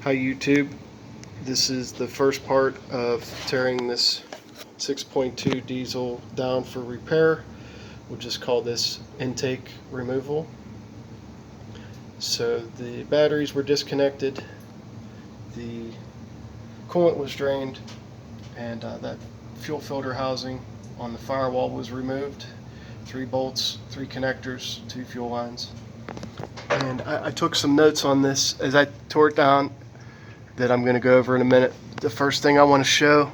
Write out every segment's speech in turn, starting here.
Hi YouTube, this is the first part of tearing this 6.2 diesel down for repair. We'll just call this intake removal. So the batteries were disconnected, the coolant was drained, and that fuel filter housing on the firewall was removed. 3 bolts, 3 connectors, 2 fuel lines. And I took some notes on this as I tore it down that I'm going to go over in a minute. The first thing I want to show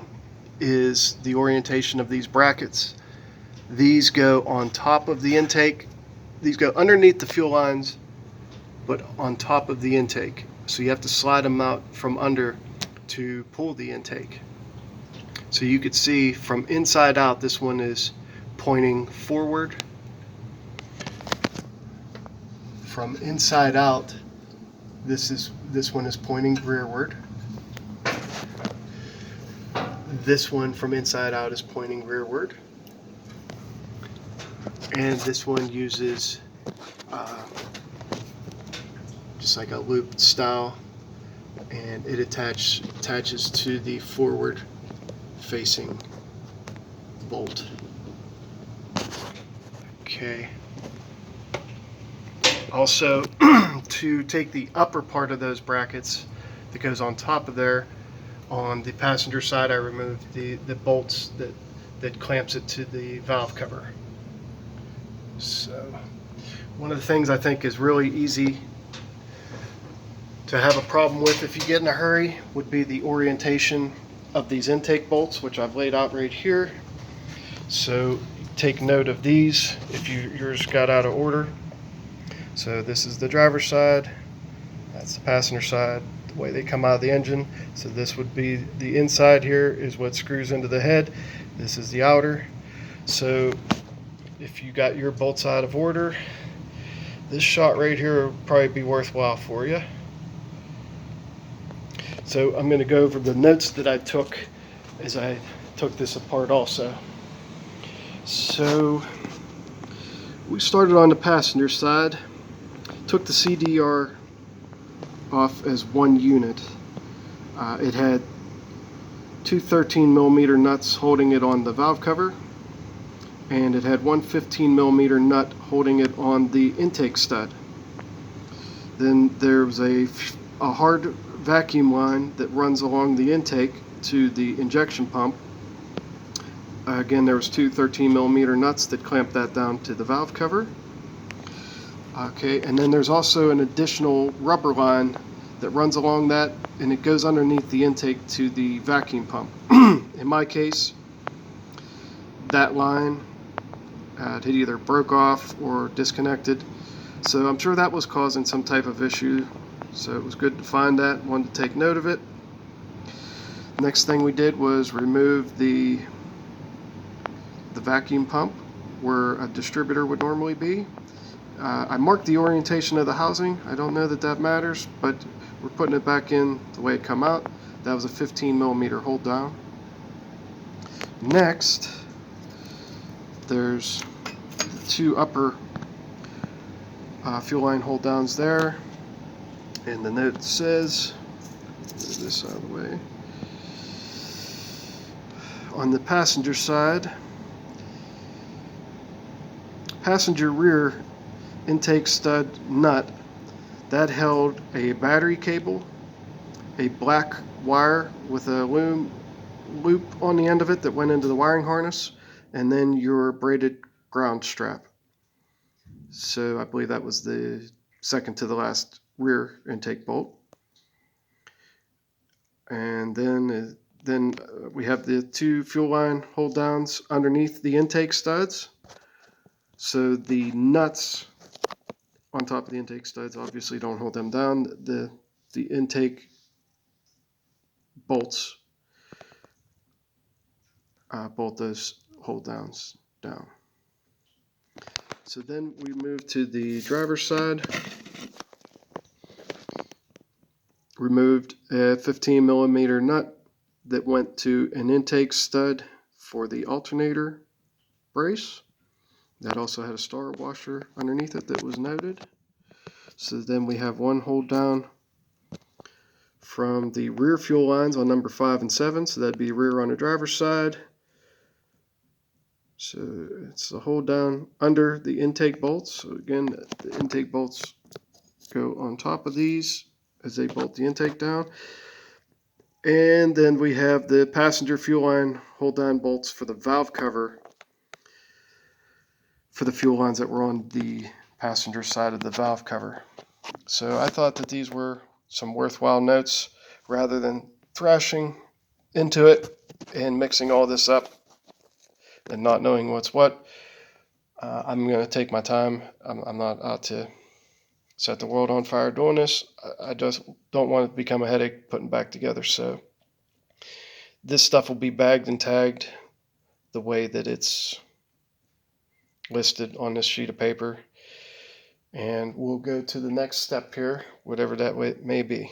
is the orientation of these brackets. These go on top of the intake. These go underneath the fuel lines, but on top of the intake. So you have to slide them out from under to pull the intake. So you could see from inside out, this one is pointing forward. From inside out, this one is pointing rearward. This one from inside out is pointing rearward. And this one uses just like a looped style, and it attaches to the forward facing bolt. Okay. Also, to take the upper part of those brackets that goes on top of there, on the passenger side, I removed the bolts that clamps it to the valve cover. So, one of the things I think is really easy to have a problem with if you get in a hurry would be the orientation of these intake bolts, which I've laid out right here. So, take note of these if yours got out of order. So this is the driver's side, that's the passenger side, the way they come out of the engine. So this would be the inside here is what screws into the head. This is the outer. So if you got your bolts out of order, this shot right here will probably be worthwhile for you. So I'm going to go over the notes that I took as I took this apart also. So we started on the passenger side. Took the CDR off as one unit. It had 2 13mm nuts holding it on the valve cover, and it had one 15mm nut holding it on the intake stud. Then there was a hard vacuum line that runs along the intake to the injection pump. Again, there was 2 13mm nuts that clamped that down to the valve cover. Okay, and then there's also an additional rubber line that runs along that, and it goes underneath the intake to the vacuum pump. In my case, that line had either broke off or disconnected, so I'm sure that was causing some type of issue. So it was good to find that, wanted to take note of it. Next thing we did was remove the vacuum pump where a distributor would normally be. I marked the orientation of the housing. I don't know that that matters, but we're putting it back in the way it come out. That was a 15mm hold down. Next, there's 2 upper fuel line hold downs there. And the note says, move this out of the way. On the passenger side, passenger rear intake stud nut, that held a battery cable, a black wire with a loop on the end of it that went into the wiring harness, and then your braided ground strap. So I believe that was the second to the last rear intake bolt. And then we have the 2 fuel line hold downs underneath the intake studs. So the nuts on top of the intake studs obviously don't hold them down. The intake bolts bolt those hold downs down. So then we move to the driver's side. Removed a 15mm nut that went to an intake stud for the alternator brace. That also had a star washer underneath it that was noted. So then we have one hold down from the rear fuel lines on number 5 and 7, so that'd be rear on the driver's side. So it's a hold down under the intake bolts. So again, the intake bolts go on top of these as they bolt the intake down. And then we have the passenger fuel line hold down bolts for the valve cover for the fuel lines that were on the passenger side of the valve cover. So I thought that these were some worthwhile notes rather than thrashing into it and mixing all this up and not knowing what's what. I'm going to take my time. I'm not out to set the world on fire doing this. I just don't want it to become a headache putting back together. So this stuff will be bagged and tagged the way that it's listed on this sheet of paper. And we'll go to the next step here, whatever that may be.